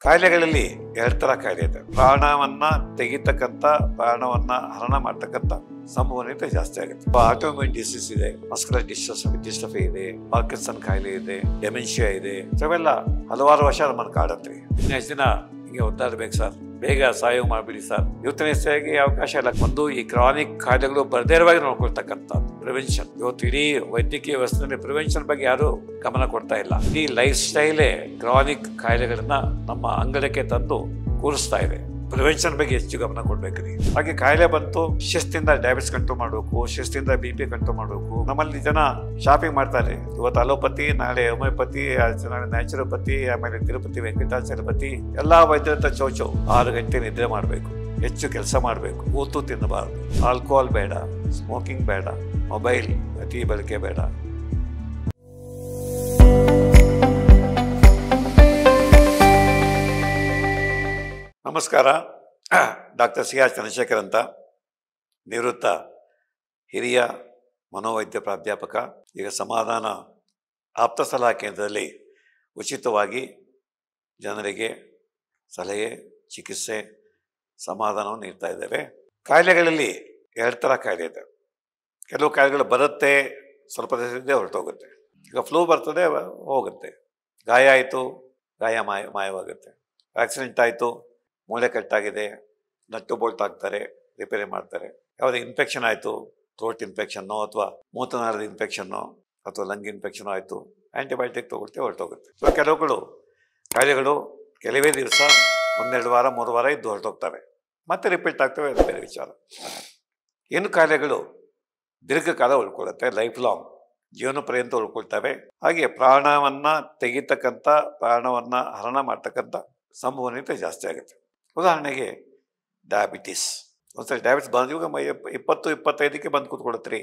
ಕಾಯಿಲೆಗಳಲ್ಲಿ ಎರಡು ಥರ ಕಾಯಿಲೆ ಇದೆ. ಪ್ರಾಣವನ್ನ ತೆಗಿತಕ್ಕಂಥ, ಪ್ರಾಣವನ್ನ ಹರಣ ಮಾಡ್ತಕ್ಕಂಥ ಸಂಭವನೀಯತೆ ಜಾಸ್ತಿ ಆಗುತ್ತೆ. ಆಟೋಮ್ಯೂನ್ ಡಿಸೀಸ್ ಇದೆ, ಮಸ್ಕ್ಯುಲರ್ ಡಿಸ್ಟ್ರಫಿ ಇದೆ, ಪಾರ್ಕಿನ್ಸನ್ ಕಾಯಿಲೆ ಇದೆ, ಡೆಮೆನ್ಷಿಯಾ ಇದೆ. ಇವೆಲ್ಲ ಹಲವಾರು ವರ್ಷ ನಮ್ಮನ್ನು ಕಾಡುತ್ತೆ. ಇನ್ನೆಷ್ಟು ದಿನ ಹಿಂಗೆ ಒದ್ದಾಡಬೇಕು ಸರ್, ಬೇಗ ಸಾಯೋ ಮಾಡ್ಬಿಡಿ ಸರ್, ಯೂಥನೇಸಿಯಾಗೆ ಅವಕಾಶ ಇಲ್ಲ. ಒಂದು ಈ ಕ್ರಾನಿಕ್ ಕಾಯಿಲೆಗಳು ಬರದೇ ಇರುವಾಗ ನೋಡ್ಕೊಳ್ತಕ್ಕಂಥ ಪ್ರಿವೆನ್ಷನ್. ಇವತ್ತು ಇಡೀ ವೈದ್ಯಕೀಯ ವ್ಯವಸ್ಥೆಯಲ್ಲಿ ಪ್ರಿವೆನ್ಷನ್ ಬಗ್ಗೆ ಯಾರು ಗಮನ ಕೊಡ್ತಾ ಇಲ್ಲ. ಈ ಲೈಫ್ ಸ್ಟೈಲೇ ಕ್ರಾನಿಕ್ ಕಾಯಿಲೆಗಳನ್ನ ನಮ್ಮ ಅಂಗಳಕ್ಕೆ ತಂದು ಕೂರಿಸ್ತಾ ಇದೆ. ಪ್ರಿವೆನ್ಷನ್ ಬಗ್ಗೆ ಹೆಚ್ಚು ಗಮನ ಕೊಡ್ಬೇಕ್ರಿ. ಹಾಗೆ ಕಾಯಿಲೆ ಬಂತು, ಶಿಸ್ತಿಂದ ಡಯಾಬಿಟಿಸ್ ಕಂಟ್ರೋಲ್ ಮಾಡಬೇಕು, ಶಿಸ್ತಿಂದ BP ಕಂಟ್ರೋಲ್ ಮಾಡಬೇಕು. ನಮ್ಮಲ್ಲಿ ಜನ ಶಾಪಿಂಗ್ ಮಾಡ್ತಾರೆ. ಇವತ್ತು ಅಲೋಪತಿ, ನಾಳೆ ಹೋಮಿಯೋಪತಿ, ನಾಳೆ ನ್ಯಾಚುರೋಪತಿ, ಆಮೇಲೆ ತಿರುಪತಿ ವೆಂಕಟಾಚಲಪತಿ, ಎಲ್ಲಾ ವೈದ್ಯರ ಚೌಚೌ. 6 ಗಂಟೆ ನಿದ್ರೆ ಮಾಡಬೇಕು, ಹೆಚ್ಚು ಕೆಲಸ ಮಾಡಬೇಕು, ಕೂತು ತಿನ್ನಬಾರ್ದು, ಆಲ್ಕೋಹಾಲ್ ಬೇಡ, ಸ್ಮೋಕಿಂಗ್ ಬೇಡ, ಮೊಬೈಲ್ ಅತಿ ಬಳಕೆ ಬೇಡ. ನಮಸ್ಕಾರ. ಡಾಕ್ಟರ್ CR ಚಂದ್ರಶೇಖರ್ ಅಂತ, ನಿವೃತ್ತ ಹಿರಿಯ ಮನೋವೈದ್ಯ ಪ್ರಾಧ್ಯಾಪಕ. ಈಗ ಸಮಾಧಾನ ಆಪ್ತ ಸಲಹಾ ಕೇಂದ್ರದಲ್ಲಿ ಉಚಿತವಾಗಿ ಜನರಿಗೆ ಸಲಹೆ, ಚಿಕಿತ್ಸೆ, ಸಮಾಧಾನವನ್ನು ನೀಡ್ತಾ ಇದ್ದೇವೆ. ಕಾಯಿಲೆಗಳಲ್ಲಿ ಎರಡು ಥರ ಕಾಯಿಲೆ ಇದೆ. ಕೆಲವು ಕಾಯಿಲೆಗಳು ಬರುತ್ತೆ, ಸ್ವಲ್ಪ ದಿವಸದಿಂದ ಹೊರಟೋಗುತ್ತೆ. ಈಗ ಫ್ಲೂ ಬರ್ತದೆ, ಹೋಗುತ್ತೆ. ಗಾಯ ಆಯಿತು, ಗಾಯ ಮಾಯವಾಗುತ್ತೆ. ಆಕ್ಸಿಡೆಂಟ್ ಆಯಿತು, ಮೂಳೆ ಕಟ್ಟಾಗಿದೆ, ನಟ್ಟು ಬೋಲ್ಟ್ ಹಾಕ್ತಾರೆ, ರಿಪೇರಿ ಮಾಡ್ತಾರೆ. ಯಾವುದೇ ಇನ್ಫೆಕ್ಷನ್ ಆಯಿತು, ಥ್ರೋಟ್ ಇನ್ಫೆಕ್ಷನ್ನು ಅಥವಾ ಮೂತ್ರನಾಳದ ಇನ್ಫೆಕ್ಷನ್ನು ಅಥವಾ ಲಂಗ್ ಇನ್ಫೆಕ್ಷನ್ ಆಯಿತು, ಆ್ಯಂಟಿಬಯೋಟಿಕ್ ತೊಗೊಳ್ತೇವೆ, ಹೊರಟೋಗುತ್ತೆ. ಸೊ ಕೆಲವುಗಳು ಕಾಯಿಲೆಗಳು ಕೆಲವೇ ದಿವಸ, 1-2 ವಾರ 3 ವಾರ ಇದ್ದು ಹೊರಟೋಗ್ತವೆ, ಮತ್ತೆ ರಿಪೀಟ್ ಆಗ್ತವೆ, ಅದು ಬೇರೆ ವಿಚಾರ. ಏನು ಕಾಯಿಲೆಗಳು ದೀರ್ಘಕಾಲ ಉಳ್ಕೊಳ್ಳುತ್ತೆ, ಲೈಫ್ ಲಾಂಗ್, ಜೀವನ ಪರ್ಯಂತ ಉಳ್ಕೊಳ್ತವೆ. ಹಾಗೆ ಪ್ರಾಣವನ್ನ ತೆಗಿತಕ್ಕಂಥ, ಪ್ರಾಣವನ್ನ ಹರಣ ಮಾಡ್ತಕ್ಕಂಥ ಸಂಭವನೀಯತೆ ಜಾಸ್ತಿ ಆಗುತ್ತೆ. ಉದಾಹರಣೆಗೆ ಡಯಾಬಿಟಿಸ್. ಒಂದ್ಸರಿ ಡಯಾಬಿಟಿಸ್ ಬಂದು ಇವಾಗ 20-25ಕ್ಕೆ ಬಂದು ಕೂತ್ಕೊಡುತ್ತೆ,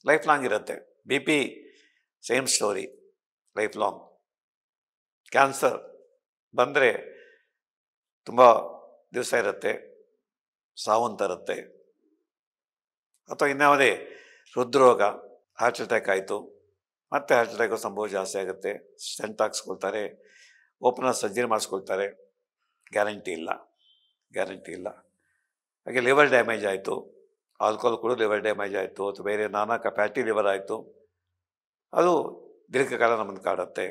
ಲೈಫ್ ಲಾಂಗ್ ಇರುತ್ತೆ. BP same story, life long. Cancer ಬಂದರೆ ತುಂಬ ದಿವಸ ಇರುತ್ತೆ, ಸಾವಂತ ಇರುತ್ತೆ. ಅಥವಾ ಇನ್ಯಾವುದೇ ಹೃದ್ರೋಗ, ಹಾರ್ಟ್ ಅಟ್ಯಾಕ್ ಆಯಿತು, ಮತ್ತೆ ಹಾರ್ಟ್ ಅಟ್ಯಾಕ್ ಸಂಭವ ಜಾಸ್ತಿ ಆಗುತ್ತೆ. ಸ್ಟೆಂಟ್ ಹಾಕ್ಸ್ಕೊಳ್ತಾರೆ, ಓಪನ್ ಸರ್ಜರಿ ಮಾಡಿಸ್ಕೊಳ್ತಾರೆ, ಗ್ಯಾರಂಟಿ ಇಲ್ಲ. ಹಾಗೆ ಲಿವರ್ ಡ್ಯಾಮೇಜ್ ಆಯಿತು, ಆಲ್ಕೋಹಾಲ್ ಕೂಡ ಲಿವರ್ ಡ್ಯಾಮೇಜ್ ಆಯಿತು, ಅಥವಾ ಬೇರೆ ನಾನಾ ಫ್ಯಾಟಿ ಲಿವರ್ ಆಯಿತು, ಅದು ದೀರ್ಘಕಾಲ ನಮ್ಮನ್ನು ಕಾಡುತ್ತೆ.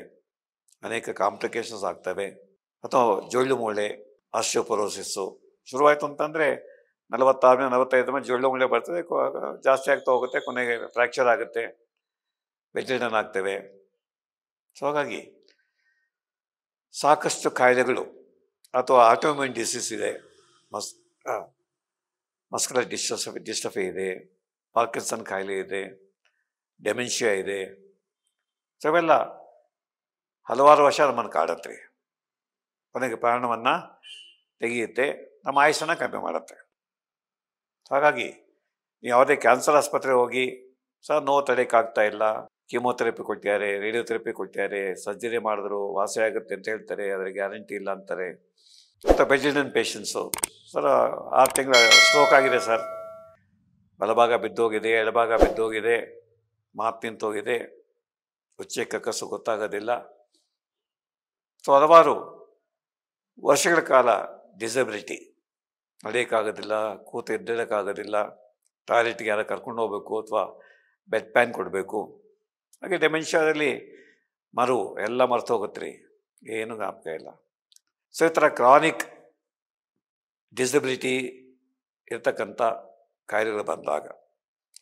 ಅನೇಕ ಕಾಂಪ್ಲಿಕೇಶನ್ಸ್ ಆಗ್ತವೆ. ಅಥವಾ ಜೊಳ್ಳು ಮೂಳೆ, ಆಸ್ಟಿಯೋಪೊರೋಸಿಸ್ಸು ಶುರುವಾಯಿತು ಅಂತಂದರೆ 40-45 ಜೊಳ್ಳು ಮೂಳೆ ಬರ್ತದೆ, ಜಾಸ್ತಿ ಆಗ್ತಾ ಹೋಗುತ್ತೆ, ಕೊನೆಗೆ ಫ್ರ್ಯಾಕ್ಚರ್ ಆಗುತ್ತೆ, ಬೆಡ್ರಿಡನ್ ಆಗ್ತವೆ. ಸೊ ಹಾಗಾಗಿ ಸಾಕಷ್ಟು ಕಾಯಿಲೆಗಳು, ಅಥವಾ ಆಟೋಮ್ಯೂನ್ ಡಿಸೀಸ್ ಇದೆ, ಮಸ್ಕ್ಯುಲರ್ ಡಿಸ್ಟ್ರಫಿ ಇದೆ, ಪಾರ್ಕಿನ್ಸನ್ ಕಾಯಿಲೆ ಇದೆ, ಡೆಮೆನ್ಷಿಯಾ ಇದೆ. ಸೊ ಇವೆಲ್ಲ ಹಲವಾರು ವರ್ಷ ನಮ್ಮನ್ನು ಕಾಡುತ್ತೆ. ಕೊನೆಗೆ ಪ್ರಾಣವನ್ನು ತೆಗೆಯುತ್ತೆ, ನಮ್ಮ ಆಯುಷನ್ನು ಕಮ್ಮಿ ಮಾಡುತ್ತೆ. ಹಾಗಾಗಿ ನೀವು ಯಾವುದೇ ಕ್ಯಾನ್ಸರ್ ಆಸ್ಪತ್ರೆಗೆ ಹೋಗಿ, ಸರ್ ನೋವು ತಡೆಯೋಕ್ಕಾಗ್ತಾ ಇಲ್ಲ, ಕೀಮೋಥೆರಪಿ ಕೊಟ್ಟಿದ್ದಾರೆ, ರೇಡಿಯೋಥೆರಪಿ ಕೊಟ್ಟಿದ್ದಾರೆ, ಸರ್ಜರಿ ಮಾಡಿದ್ರು ವಾಸಿ ಆಗುತ್ತೆ ಅಂತ ಹೇಳ್ತಾರೆ, ಅದರ ಗ್ಯಾರಂಟಿ ಇಲ್ಲ ಅಂತಾರೆ. ಅಥವಾ ಬೆಡ್ರಿಡನ್ ಪೇಷಂಟ್ಸು, ಸರ್ 6 ತಿಂಗಳ ಸ್ಟ್ರೋಕ್ ಆಗಿದೆ ಸರ್, ಬಲಭಾಗ ಬಿದ್ದೋಗಿದೆ, ಎಡಭಾಗ ಬಿದ್ದೋಗಿದೆ, ಮಾತು ನಿಂತೋಗಿದೆ, ಉಚ್ಚೆ ಕಕ್ಕಸು ಗೊತ್ತಾಗೋದಿಲ್ಲ. ಸೊ ಹಲವಾರು ವರ್ಷಗಳ ಕಾಲ ಡಿಸಬಿಲಿಟಿ, ನಡೆಯೋಕ್ಕಾಗೋದಿಲ್ಲ, ಕೂತು ಎದ್ದೇಳೋಕ್ಕಾಗೋದಿಲ್ಲ, ಟಾಯ್ಲೆಟ್ಗೆ ಯಾರು ಕರ್ಕೊಂಡು ಹೋಗ್ಬೇಕು ಅಥವಾ ಬೆಡ್ ಪ್ಯಾನ್ ಕೊಡಬೇಕು. ಹಾಗೆ ಡೆಮೆನ್ಷಿಯಾದಲ್ಲಿ ಎಲ್ಲ ಮರೆತು ಹೋಗುತ್ತೆ, ಏನೂ ಜ್ಞಾಪಕ ಇಲ್ಲ. ಸೊ ಈ ಥರ ಕ್ರಾನಿಕ್ ಡಿಸಬಿಲಿಟಿ ಇರ್ತಕ್ಕಂಥ ಕಾಯಿಲೆಗಳು ಬಂದಾಗ,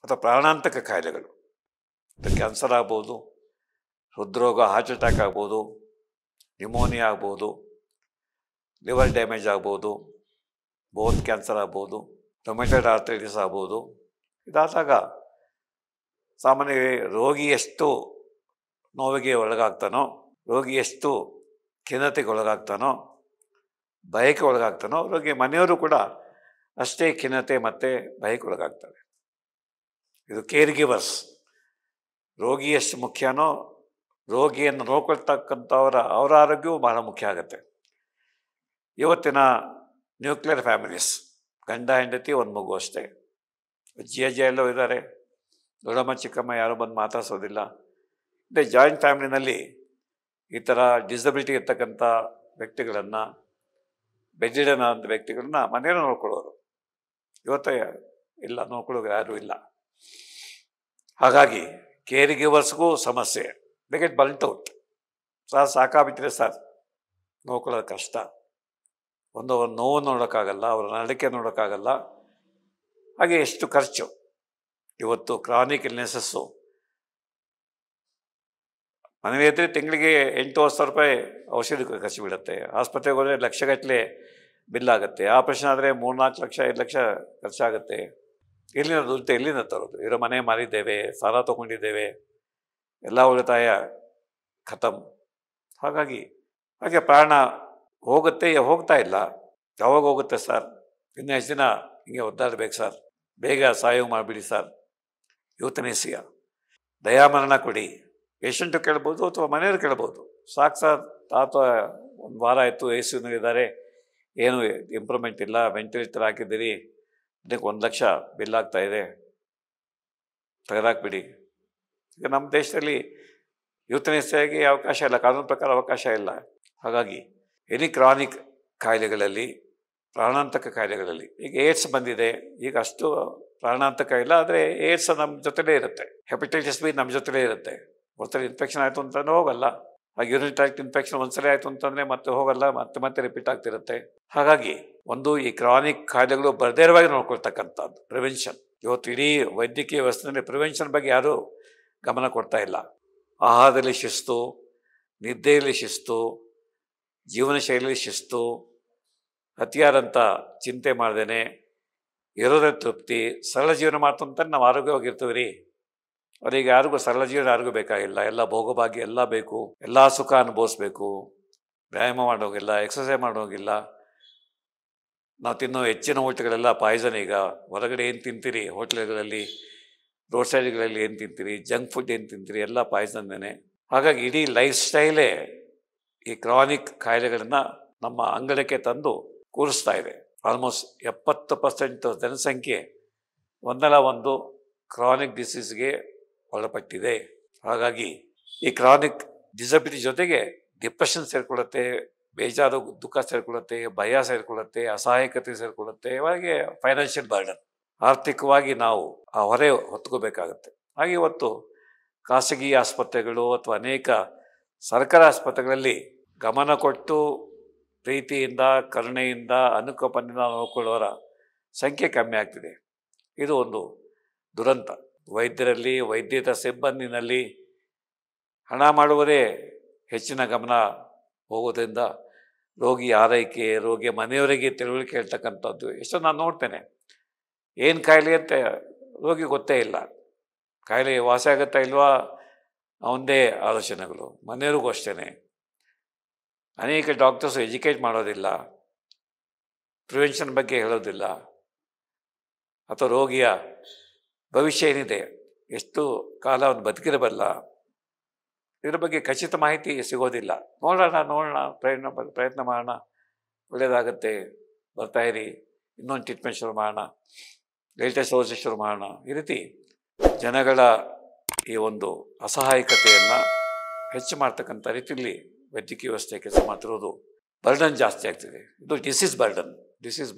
ಅಥವಾ ಪ್ರಾಣಾಂತಕ ಕಾಯಿಲೆಗಳು, ಕ್ಯಾನ್ಸರ್ ಆಗ್ಬೋದು, ಹೃದ್ರೋಗ, ಹಾರ್ಟ್ ಅಟ್ಯಾಕ್ ಆಗ್ಬೋದು, ನ್ಯೂಮೋನಿಯಾ ಆಗ್ಬೋದು, ಲಿವರ್ ಡ್ಯಾಮೇಜ್ ಆಗ್ಬೋದು, ಬೋನ್ ಕ್ಯಾನ್ಸರ್ ಆಗ್ಬೋದು, ರೊಮೆಟೈಡ್ ಆರ್ಥರೈಟಿಸ್ ಆಗ್ಬೋದು. ಇದಾದಾಗ ಸಾಮಾನ್ಯ ರೋಗಿ ಎಷ್ಟು ನೋವಿಗೆ ಒಳಗಾಗ್ತಾನೋ, ರೋಗಿ ಎಷ್ಟು ಖಿನ್ನತೆಗೆ ಒಳಗಾಗ್ತಾನೋ, ಭಯಕ್ಕೆ ಒಳಗಾಗ್ತಾನೋ, ರೋಗಿ ಮನೆಯವರು ಕೂಡ ಅಷ್ಟೇ ಖಿನ್ನತೆ ಮತ್ತು ಭಯಕ್ಕೆ ಒಳಗಾಗ್ತಾರೆ. ಇದು ಕೇರ್ ಗಿವರ್ಸ್. ರೋಗಿ ಎಷ್ಟು ಮುಖ್ಯನೋ, ರೋಗಿಯನ್ನು ನೋಡ್ಕೊಳ್ತಕ್ಕಂಥವರ ಆರೋಗ್ಯವು ಬಹಳ ಮುಖ್ಯ ಆಗುತ್ತೆ. ಇವತ್ತಿನ ನ್ಯೂಕ್ಲಿಯರ್ ಫ್ಯಾಮಿಲೀಸ್, ಗಂಡ ಹೆಂಡತಿ, ಒಂದು ಮಗು ಅಷ್ಟೇ. ಅಜ್ಜಿ ಎಲ್ಲೋ ಇದ್ದಾರೆ, ದೊಡ್ಡಮ್ಮ ಚಿಕ್ಕಮ್ಮ ಯಾರೂ ಬಂದು ಮಾತಾಡ್ಸೋದಿಲ್ಲ. ಜಾಯಿಂಟ್ ಫ್ಯಾಮಿಲಿನಲ್ಲಿ ಈ ಥರ ಡಿಸಬಿಲಿಟಿ ಇರ್ತಕ್ಕಂಥ ವ್ಯಕ್ತಿಗಳನ್ನು ಬೆಡ್ಡಿಡನ್ ಆದ ವ್ಯಕ್ತಿಗಳನ್ನ ಮನೆಯಲ್ಲಿ ನೋಡ್ಕೊಳ್ಳೋರು. ಇವತ್ತು ಇಲ್ಲ, ನೋಡ್ಕೊಳ್ಳೋರು ಯಾರೂ ಇಲ್ಲ. ಹಾಗಾಗಿ ಕೇರ್ ಗಿವರ್ಸ್ಗೂ ಸಮಸ್ಯೆ. They get burnt out. ಸಾಕಾಗ್ಬಿಟ್ಟಿದೆ ಸರ್, ನೋಡ್ಕೊಳ್ಳೋದು ಕಷ್ಟ. ಅವ್ರ ನೋವು ನೋಡೋಕ್ಕಾಗಲ್ಲ, ಅವ್ರ ನಡಕೆ ನೋಡೋಕ್ಕಾಗಲ್ಲ. ಹಾಗೆ ಎಷ್ಟು ಖರ್ಚು. ಇವತ್ತು ಕ್ರಾನಿಕ್ ಇಲ್ನೆಸಸ್ಸು ಮನೇಲಿ ಇದ್ದರೆ ತಿಂಗಳಿಗೆ 8,000 ರೂಪಾಯಿ ಔಷಧಿ ಖರ್ಚು ಬಿಡುತ್ತೆ. ಆಸ್ಪತ್ರೆಗೆ ಹೋದರೆ ಲಕ್ಷಗಟ್ಟಲೆ ಬಿಲ್ ಆಗುತ್ತೆ. ಆಪ್ರೇಷನ್ ಆದರೆ 3-4 ಲಕ್ಷ 5 ಲಕ್ಷ ಖರ್ಚಾಗುತ್ತೆ. ಎಲ್ಲಿಂದ ದುಡ್ಡು ಎಲ್ಲಿಂದ ತರೋದು? ಇರೋ ಮನೆ ಮಾರಿದ್ದೇವೆ, ಸಾಲ ತೊಗೊಂಡಿದ್ದೇವೆ, ಎಲ್ಲ ಉಳಿತಾಯ ಖತಮ್. ಹಾಗೆ ಪ್ರಾಣ ಹೋಗ್ತಾ ಇಲ್ಲ. ಯಾವಾಗ ಹೋಗುತ್ತೆ ಸರ್? ಇನ್ನೂ ಎಷ್ಟು ದಿನ ಹಿಂಗೆ ಒದ್ದಾಡಬೇಕು ಸರ್? ಬೇಗ ಸಾಯೋಗ ಮಾಡಿಬಿಡಿ ಸರ್. ಯೂಥನೇಸಿಯಾ, ದಯಾಮರಣ ಕೊಡಿ. ಪೇಷಂಟು ಕೇಳ್ಬೋದು ಅಥವಾ ಮನೆಯವರು ಕೇಳ್ಬೋದು. ಸಾಕು ಸರ್, ತಾತ 1 ವಾರ ಆಯಿತು ICUನಲ್ಲಿದ್ದಾರೆ, ಏನು ಇಂಪ್ರೂವ್ಮೆಂಟ್ ಇಲ್ಲ, ವೆಂಟಿಲೇಟರ್ ಹಾಕಿದ್ದೀರಿ, ಅದಕ್ಕೆ 1 ಲಕ್ಷ ಬಿಲ್ ಆಗ್ತಾಯಿದೆ, ತೆಗೆದಾಕ್ಬಿಡಿ. ಈಗ ನಮ್ಮ ದೇಶದಲ್ಲಿ ಯೂಥನೇಸಿಯಾಗೆ ಅವಕಾಶ ಇಲ್ಲ, ಕಾನೂನು ಪ್ರಕಾರ ಅವಕಾಶ ಇಲ್ಲ. ಹಾಗಾಗಿ ಎನಿ ಕ್ರಾನಿಕ್ ಕಾಯಿಲೆಗಳಲ್ಲಿ, ಪ್ರಾಣಾಂತಕ ಕಾಯಿಲೆಗಳಲ್ಲಿ, ಈಗ ಏಡ್ಸ್ ಬಂದಿದೆ. ಈಗ ಅಷ್ಟು ಪ್ರಾಣಾಂತಕ ಇಲ್ಲ, ಆದರೆ ಏಡ್ಸ್ ನಮ್ಮ ಜೊತೆಲೇ ಇರುತ್ತೆ. ಹೆಪಟೈಟಿಸ್ ಬಿ ನಮ್ಮ ಜೊತೆಲೇ ಇರುತ್ತೆ. ಒಂದ್ಸಲ ಇನ್ಫೆಕ್ಷನ್ ಆಯಿತು ಅಂತಂದ್ರೆ ಹೋಗಲ್ಲ. ಹಾಗೆ ಯೂರಿನ್ ಟ್ರ್ಯಾಕ್ಟ್ ಇನ್ಫೆಕ್ಷನ್ ಒಂದ್ಸಲ ಆಯಿತು ಅಂತಂದರೆ ಮತ್ತೆ ಹೋಗಲ್ಲ, ಮತ್ತೆ ರಿಪೀಟ್ ಆಗ್ತಿರುತ್ತೆ. ಹಾಗಾಗಿ ಈ ಕ್ರಾನಿಕ್ ಕಾಯಿಲೆಗಳು ಬರದೇ ಇರುವಾಗ ನೋಡ್ಕೊಳ್ತಕ್ಕಂಥದ್ದು ಪ್ರಿವೆನ್ಷನ್. ಇವತ್ತು ಇಡೀ ವೈದ್ಯಕೀಯ ವ್ಯವಸ್ಥೆಯಲ್ಲಿ ಪ್ರಿವೆನ್ಷನ್ ಬಗ್ಗೆ ಯಾರೂ ಗಮನ ಕೊಡ್ತಾ ಇಲ್ಲ. ಆಹಾರದಲ್ಲಿ ಶಿಸ್ತು, ನಿದ್ದೆಯಲ್ಲಿ ಶಿಸ್ತು, ಜೀವನ ಶೈಲಿಯಲ್ಲಿ ಶಿಸ್ತು, ಅತಿಯಾದಂಥ ಚಿಂತೆ ಮಾಡ್ದೇನೆ ಇರೋದೇ ತೃಪ್ತಿ, ಸರಳ ಜೀವನ ಮಾಡ್ತಂತ ನಾವು ಆರೋಗ್ಯವಾಗಿರ್ತೀವಿ ರೀ. ಅವರಿಗೆ ಯಾರಿಗೂ ಸರಳ ಜೀವನ ಯಾರಿಗೂ ಬೇಕಾಗಿಲ್ಲ. ಎಲ್ಲ ಭೋಗಭಾಗ್ಯ ಎಲ್ಲ ಬೇಕು, ಎಲ್ಲ ಸುಖ ಅನುಭವಿಸ್ಬೇಕು. ವ್ಯಾಯಾಮ ಮಾಡೋಗಿಲ್ಲ, ಎಕ್ಸಸೈಸ್ ಮಾಡೋಗಿಲ್ಲ. ನಾವು ತಿನ್ನೋ ಹೆಚ್ಚಿನ ಊಟಗಳೆಲ್ಲ ಪಾಯ್ಸನ್. ಈಗ ಹೊರಗಡೆ ಏನು ತಿಂತೀರಿ, ಹೋಟ್ಲುಗಳಲ್ಲಿ, ರೋಡ್ ಸೈಡ್ಗಳಲ್ಲಿ ಏನು ತಿಂತೀರಿ, ಜಂಕ್ ಫುಡ್ ಏನು ತಿಂತೀರಿ, ಎಲ್ಲ ಪಾಯ್ಸನ್ನೇ. ಹಾಗಾಗಿ ಇಡೀ ಲೈಫ್ ಸ್ಟೈಲೇ ಈ ಕ್ರಾನಿಕ್ ಕಾಯಿಲೆಗಳನ್ನು ನಮ್ಮ ಅಂಗಳಕ್ಕೆ ತಂದು ಕೂರಿಸ್ತಾ ಇದೆ. ಆಲ್ಮೋಸ್ಟ್ 70% ಜನಸಂಖ್ಯೆ ಒಂದಲ್ಲ ಒಂದು ಕ್ರಾನಿಕ್ ಡಿಸೀಸ್ಗೆ ಒಳಪಟ್ಟಿದೆ. ಹಾಗಾಗಿ ಈ ಕ್ರಾನಿಕ್ ಡಿಸಬಿಲಿಟಿ ಜೊತೆಗೆ ಡಿಪ್ರೆಷನ್ ಸೇರಿಕೊಳ್ಳುತ್ತೆ, ಬೇಜಾರು ದುಃಖ ಸೇರಿಕೊಳ್ಳುತ್ತೆ, ಭಯ ಸೇರಿಕೊಳ್ಳುತ್ತೆ, ಅಸಹಾಯಕತೆ ಸೇರಿಕೊಳ್ಳುತ್ತೆ. ಇವಾಗೆ ಫೈನಾನ್ಷಿಯಲ್ ಬರ್ಡನ್, ಆರ್ಥಿಕವಾಗಿ ನಾವು ಆ ಹೊರೆ ಹೊತ್ಕೋಬೇಕಾಗತ್ತೆ. ಹಾಗೆ ಇವತ್ತು ಖಾಸಗಿ ಆಸ್ಪತ್ರೆಗಳು ಅಥವಾ ಅನೇಕ ಸರ್ಕಾರಿ ಆಸ್ಪತ್ರೆಗಳಲ್ಲಿ ಗಮನ ಕೊಟ್ಟು ಪ್ರೀತಿಯಿಂದ, ಕರುಣೆಯಿಂದ, ಅನುಕಂಪದಿಂದ ನೋಡ್ಕೊಳ್ಳೋರ ಸಂಖ್ಯೆ ಕಮ್ಮಿ ಆಗ್ತಿದೆ. ಇದು ಒಂದು ದುರಂತ. ವೈದ್ಯರಲ್ಲಿ, ವೈದ್ಯೇತರ ಸಿಬ್ಬಂದಿನಲ್ಲಿ ಹಣ ಮಾಡುವುದೇ ಹೆಚ್ಚಿನ ಗಮನ ಹೋಗೋದ್ರಿಂದ ರೋಗಿ ಆರೈಕೆ, ರೋಗಿಯ ಮನೆಯವರಿಗೆ ತಿಳುವಳಿಕೆ ಹೇಳ್ತಕ್ಕಂಥದ್ದು ಎಷ್ಟೋ ನಾನು ನೋಡ್ತೇನೆ. ಏನು ಕಾಯಿಲೆ ಅಂತ ರೋಗಿ ಗೊತ್ತೇ ಇಲ್ಲ. ಕಾಯಿಲೆ ವಾಸಿ ಆಗುತ್ತಾ ಇಲ್ವಾ ಅವನದೇ ಆಲೋಚನೆಗಳು. ಮನೆಯವ್ರಿಗೂ ಅಷ್ಟೇ. ಅನೇಕ ಡಾಕ್ಟರ್ಸು ಎಜುಕೇಟ್ ಮಾಡೋದಿಲ್ಲ, ಪ್ರಿವೆನ್ಷನ್ ಬಗ್ಗೆ ಹೇಳೋದಿಲ್ಲ, ಅಥವಾ ರೋಗಿಯ ಭವಿಷ್ಯ ಏನಿದೆ, ಎಷ್ಟು ಕಾಲ ಅವನು ಬದುಕಿರಬಲ್ಲ, ಇದ್ರ ಬಗ್ಗೆ ಖಚಿತ ಮಾಹಿತಿ ಸಿಗೋದಿಲ್ಲ. ನೋಡೋಣ, ಪ್ರಯತ್ನ ಮಾಡೋಣ, ಒಳ್ಳೆಯದಾಗತ್ತೆ, ಬರ್ತಾಯಿರಿ, ಇನ್ನೊಂದು ಟ್ರೀಟ್ಮೆಂಟ್ ಶುರು ಮಾಡೋಣ, ಲೇಟೆಸ್ಟ್ ಔಷಧಿ ಶುರು ಮಾಡೋಣ. ಈ ರೀತಿ ಜನಗಳ ಈ ಒಂದು ಅಸಹಾಯಕತೆಯನ್ನು ಹೆಚ್ಚು ಮಾಡ್ತಕ್ಕಂಥ ರೀತಿಯಲ್ಲಿ ವೈದ್ಯಕೀಯ ವ್ಯವಸ್ಥೆ ಕೆಲಸ ಮಾಡ್ತಿರೋದು. ಬರ್ಡನ್ ಜಾಸ್ತಿ ಆಗ್ತಿದೆ. ಇದು ಡಿಸೀಸ್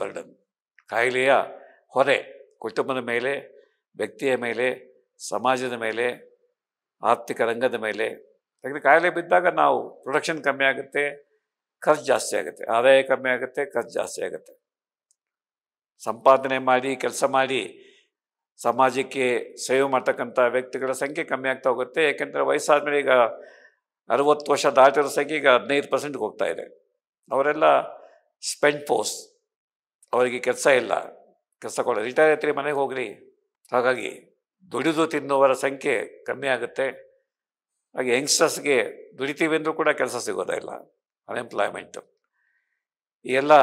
ಬರ್ಡನ್. ಕಾಯಿಲೆಯ ಹೊರೆ ಕುಟುಂಬದ ಮೇಲೆ, ವ್ಯಕ್ತಿಯ ಮೇಲೆ, ಸಮಾಜದ ಮೇಲೆ, ಆರ್ಥಿಕ ರಂಗದ ಮೇಲೆ. ಯಾಕಂದರೆ ಕಾಯಿಲೆ ಬಿದ್ದಾಗ ನಾವು ಪ್ರೊಡಕ್ಷನ್ ಕಮ್ಮಿ ಆಗುತ್ತೆ, ಖರ್ಚು ಜಾಸ್ತಿ ಆಗುತ್ತೆ, ಆದಾಯ ಕಮ್ಮಿ ಆಗುತ್ತೆ, ಖರ್ಚು ಜಾಸ್ತಿ ಆಗುತ್ತೆ. ಸಂಪಾದನೆ ಮಾಡಿ ಕೆಲಸ ಮಾಡಿ ಸಮಾಜಕ್ಕೆ ಸೇವೆ ಮಾಡ್ತಕ್ಕಂಥ ವ್ಯಕ್ತಿಗಳ ಸಂಖ್ಯೆ ಕಮ್ಮಿ ಆಗ್ತಾ ಹೋಗುತ್ತೆ. ಯಾಕೆಂದರೆ ವಯಸ್ಸಾದ್ಮೇಲೆ ಈಗ 60 ವರ್ಷ ದಾಟಿರೋ ಸಂಖ್ಯೆ ಈಗ 15%ಗೆ ಹೋಗ್ತಾ ಇದೆ. ಅವರೆಲ್ಲ ಸ್ಪೆಂಡ್ ಪೋಸ್ಟ್, ಅವರಿಗೆ ಕೆಲಸ ಇಲ್ಲ, ಕೆಲಸ ಕೊಡ, ರಿಟೈರ್ ಆಯ್ತು ಮನೆಗೆ ಹೋಗ್ರಿ. ಹಾಗಾಗಿ ದುಡಿದು ತಿನ್ನುವರ ಸಂಖ್ಯೆ ಕಮ್ಮಿ ಆಗುತ್ತೆ. ಹಾಗೆ ಯಂಗ್ಸ್ಟರ್ಸ್ಗೆ ದುಡಿತೀವಿ ಅಂದರೂ ಕೂಡ ಕೆಲಸ ಸಿಗೋದಿಲ್ಲ, ಅನ್ಎಂಪ್ಲಾಯ್ಮೆಂಟು. ಈ ಎಲ್ಲ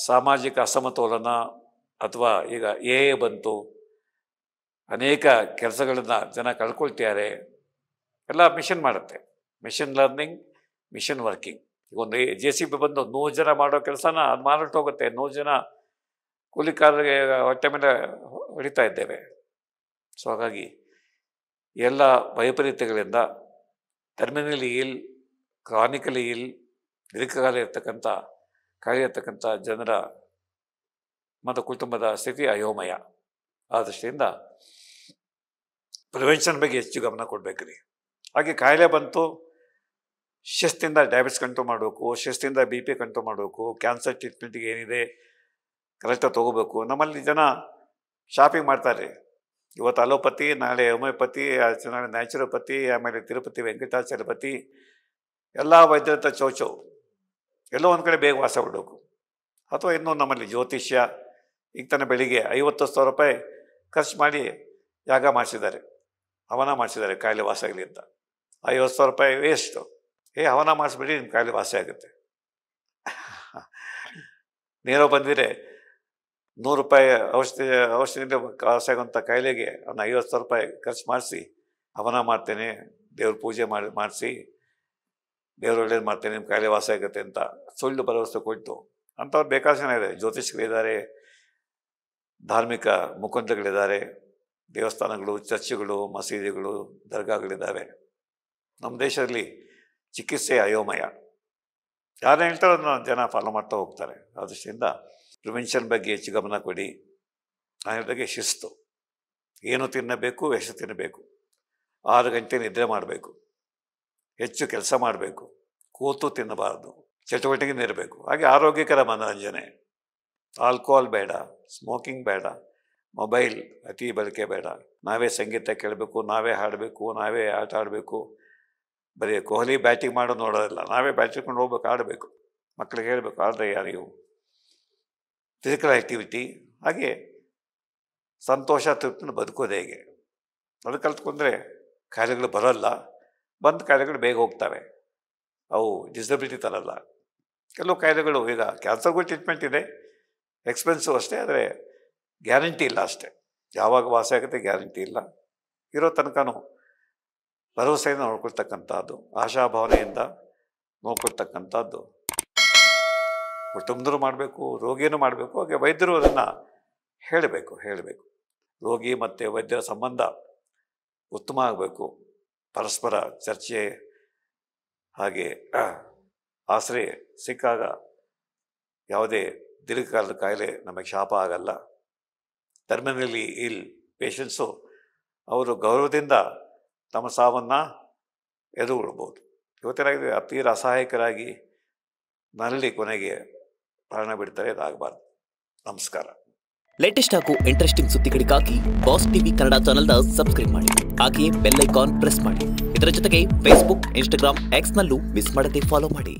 ಸಾಮಾಜಿಕ ಅಸಮತೋಲನ, ಅಥವಾ ಈಗ AI ಬಂತು, ಅನೇಕ ಕೆಲಸಗಳನ್ನು ಜನ ಕಳ್ಕೊಳ್ತಿದ್ದಾರೆ. ಎಲ್ಲ ಮಿಷನ್ ಮಾಡುತ್ತೆ, ಮಿಷನ್ ಲರ್ನಿಂಗ್, ಮಿಷನ್ ವರ್ಕಿಂಗ್. ಈಗ ಒಂದು JCB ಬಂದು 100 ಜನ ಮಾಡೋ ಕೆಲಸನ ಅದು ಮಾರಾಟ ಹೋಗುತ್ತೆ. 100 ಜನ ಕೂಲಿಕಾರರಿಗೆ ಹೊಟ್ಟೆ ಮೇಲೆ ಹೊಡಿತಾ ಇದ್ದೇವೆ. ಸೊ ಹಾಗಾಗಿ ಎಲ್ಲ ವೈಪರೀತ್ಯಗಳಿಂದ ಟರ್ಮಿನಲಿ ಇಲ್, ಕ್ರಾನಿಕಲಿ ಇಲ್, ದೀರ್ಘಕಾಲ ಇರ್ತಕ್ಕಂಥ ಕಾಯಿಲೆ ಇರ್ತಕ್ಕಂಥ ಜನರ ಮತ್ತು ಕುಟುಂಬದ ಸ್ಥಿತಿ ಅಯೋಮಯ. ಆ ದೃಷ್ಟಿಯಿಂದ ಪ್ರಿವೆನ್ಷನ್ ಬಗ್ಗೆ ಹೆಚ್ಚು ಗಮನ ಕೊಡಬೇಕ್ರಿ. ಹಾಗೆ ಕಾಯಿಲೆ ಬಂತು, ಶಿಸ್ತಿಂದ ಡಯಾಬಿಟಿಸ್ ಕಂಟ್ರೋಲ್ ಮಾಡಬೇಕು, ಶಿಸ್ತಿಂದ BP ಕಂಟ್ರೋಲ್ ಮಾಡಬೇಕು, ಕ್ಯಾನ್ಸರ್ ಟ್ರೀಟ್ಮೆಂಟ್ಗೆ ಏನಿದೆ ಕರೆಕ್ಟಾಗಿ ತೊಗೋಬೇಕು. ನಮ್ಮಲ್ಲಿ ಜನ ಶಾಪಿಂಗ್ ಮಾಡ್ತಾರೆ. ಇವತ್ತು ಅಲೋಪತಿ, ನಾಳೆ ಹೋಮಿಯೋಪತಿ, ನಾಳೆ ನ್ಯಾಚುರೋಪತಿ, ಆಮೇಲೆ ತಿರುಪತಿ ವೆಂಕಟಾಚಲಪತಿ, ಎಲ್ಲ ವೈದ್ಯರ ಚೌಚೌ ಎಲ್ಲೋ ಒಂದು ಕಡೆ ಬೇಗ ವಾಸ ಬಿಡಬೇಕು. ಅಥವಾ ಇನ್ನೂ ನಮ್ಮಲ್ಲಿ ಜ್ಯೋತಿಷ್ಯ, ಈಗ ತಾನೇ ಬೆಳಿಗ್ಗೆ 50,000 ರೂಪಾಯಿ ಖರ್ಚು ಮಾಡಿ ಯಾಗ ಮಾಡಿಸಿದ್ದಾರೆ, ಹವನ ಮಾಡಿಸಿದ್ದಾರೆ ಕಾಯಿಲೆ ವಾಸ ಆಗಲಿ ಅಂತ. 50,000 ರೂಪಾಯಿ ವೇಸ್ಟು. ಹವನ ಮಾಡಿಸ್ಬಿಡಿ, ನಿಮ್ಮ ಕಾಯಿಲೆ ವಾಸಿ ಆಗುತ್ತೆ. ನೇರ ಬಂದಿರೆ 100 ರೂಪಾಯಿ ಔಷಧಿಯಿಂದ ವಾಸಿ ಆಗುವಂಥ ಕಾಯಿಲೆಗೆ ಅವ್ನು 50,000 ರೂಪಾಯಿ ಖರ್ಚು ಮಾಡಿಸಿ ಹವನ ಮಾಡ್ತೇನೆ, ದೇವ್ರ ಪೂಜೆ ಮಾಡಿಸಿ ದೇವ್ರು ಒಳ್ಳೇದು ಮಾಡ್ತೇನೆ, ನಿಮ್ಮ ಕಾಯಿಲೆ ವಾಸಿ ಆಗುತ್ತೆ ಅಂತ ಸುಳ್ಳು ಭರವಸೆ ಕೊಟ್ಟು ಅಂಥವ್ರು ಬೇಕಾದಷ್ಟು ಜನ ಇದೆ. ಜ್ಯೋತಿಷ್ಗಳಿದ್ದಾರೆ, ಧಾರ್ಮಿಕ ಮುಖಂಡಗಳಿದ್ದಾರೆ, ದೇವಸ್ಥಾನಗಳು, ಚರ್ಚ್ಗಳು, ಮಸೀದಿಗಳು, ದರ್ಗಾಗಳಿದ್ದಾವೆ. ನಮ್ಮ ದೇಶದಲ್ಲಿ ಚಿಕಿತ್ಸೆ ಅಯೋಮಯ. ಯಾರು ಹೇಳ್ತಾರೋ ಅದನ್ನು ಜನ ಫಾಲೋ ಮಾಡ್ತಾ ಹೋಗ್ತಾರೆ. ಆ ದೃಷ್ಟಿಯಿಂದ ಪ್ರಿವೆನ್ಷನ್ ಬಗ್ಗೆ ಹೆಚ್ಚು ಗಮನ ಕೊಡಿ. ನಾನು ಹೇಳಿದಾಗೆ ಶಿಸ್ತು. ಏನು ತಿನ್ನಬೇಕು, ಎಷ್ಟು ತಿನ್ನಬೇಕು, 6 ಗಂಟೆ ನಿದ್ರೆ ಮಾಡಬೇಕು, ಹೆಚ್ಚು ಕೆಲಸ ಮಾಡಬೇಕು, ಕೂತು ತಿನ್ನಬಾರ್ದು, ಚಟುವಟಿಕೆಯಿಂದ ಇರಬೇಕು. ಹಾಗೆ ಆರೋಗ್ಯಕರ ಮನೋರಂಜನೆ, ಆಲ್ಕೋಹಾಲ್ ಬೇಡ, ಸ್ಮೋಕಿಂಗ್ ಬೇಡ, ಮೊಬೈಲ್ ಅತಿ ಬಳಕೆ ಬೇಡ. ನಾವೇ ಸಂಗೀತ ಕೇಳಬೇಕು, ನಾವೇ ಹಾಡಬೇಕು, ನಾವೇ ಆಟ ಆಡಬೇಕು. ಬರೀ ಕೊಹ್ಲಿ ಬ್ಯಾಟಿಂಗ್ ಮಾಡೋದು ನೋಡೋದಿಲ್ಲ, ನಾವೇ ಬ್ಯಾಟಿಂಗ್ಕೊಂಡು ಹೋಗ್ಬೇಕು, ಆಡಬೇಕು. ಮಕ್ಕಳಿಗೆ ಹೇಳಬೇಕು, ಆಡ್ರೆ ಯಾರಿಗೂ ಫಿಸಿಕಲ್ ಆ್ಯಕ್ಟಿವಿಟಿ. ಹಾಗೆ ಸಂತೋಷ ತೃಪ್ತಿನ ಬದುಕೋದು ಹೇಗೆ ಅದು ಕಲ್ತ್ಕೊಂಡ್ರೆ ಕಾಯಿಲೆಗಳು ಬರೋಲ್ಲ. ಬಂದ ಕಾಯಿಲೆಗಳು ಬೇಗ ಹೋಗ್ತವೆ. ಅವು ಡಿಸಬಿಲಿಟಿ ತರಲ್ಲ. ಕೆಲವು ಕಾಯಿಲೆಗಳು, ಈಗ ಕ್ಯಾನ್ಸರ್ಗೂ ಟ್ರೀಟ್ಮೆಂಟ್ ಇದೆ, ಎಕ್ಸ್ಪೆನ್ಸಿವ್ ಅಷ್ಟೇ, ಆದರೆ ಗ್ಯಾರಂಟಿ ಇಲ್ಲ ಅಷ್ಟೇ. ಯಾವಾಗ ವಾಸಿ ಆಗುತ್ತೆ ಗ್ಯಾರಂಟಿ ಇಲ್ಲ. ಇರೋ ತನಕನೂ ಭರವಸೆಯಿಂದ ನೋಡ್ಕೊಳ್ತಕ್ಕಂಥದ್ದು, ಆಶಾಭಾವನೆಯಿಂದ ನೋಡ್ಕೊಳ್ತಕ್ಕಂಥದ್ದು ಕುಟುಂಬದವರು ಮಾಡಬೇಕು, ರೋಗಿಯೂ ಮಾಡಬೇಕು. ಹಾಗೆ ವೈದ್ಯರು ಅದನ್ನು ಹೇಳಬೇಕು. ರೋಗಿ ಮತ್ತು ವೈದ್ಯರ ಸಂಬಂಧ ಉತ್ತಮ ಆಗಬೇಕು. ಪರಸ್ಪರ ಚರ್ಚೆ, ಹಾಗೆ ಆಶ್ರಯ ಸಿಕ್ಕಾಗ ಯಾವುದೇ ದೀರ್ಘಕಾಲದ ಕಾಯಿಲೆ ನಮಗೆ ಶಾಪ ಆಗಲ್ಲ. ಟರ್ಮಿನಲಿ ಇಲ್ ಪೇಷಂಟ್ಸು ಅವರು ಗೌರವದಿಂದ ತಮ್ಮ ಸಾವನ್ನು ಎದುರುಗೊಳ್ಬೋದು. ಇವತ್ತೇನಾಗಿದೆ, ತೀರ ಅಸಹಾಯಕರಾಗಿ ನರಳಿ ಕೊನೆಗೆ ಪ್ರಾಣ ಬಿಡ್ತಾರೆ. ಇದಾಗಬಾರ್ದು. ನಮಸ್ಕಾರ. ಲೇಟೆಸ್ಟ್ ಹಾಗೂ ಇಂಟ್ರೆಸ್ಟಿಂಗ್ ಸುದ್ದಿಗಳಿಗಾಗಿ ಬಾಸ್ ಟಿವಿ ಕನ್ನಡ ಚಾನೆಲ್ನ ಸಬ್ಸ್ಕ್ರೈಬ್ ಮಾಡಿ. ಹಾಗೆಯೇ ಬೆಲ್ ಐಕಾನ್ ಪ್ರೆಸ್ ಮಾಡಿ. ಇದರ ಜೊತೆಗೆ ಫೇಸ್ಬುಕ್, ಇನ್ಸ್ಟಾಗ್ರಾಮ್, ಎಕ್ಸ್ನಲ್ಲೂ ಮಿಸ್ ಮಾಡದೆ ಫಾಲೋ ಮಾಡಿ.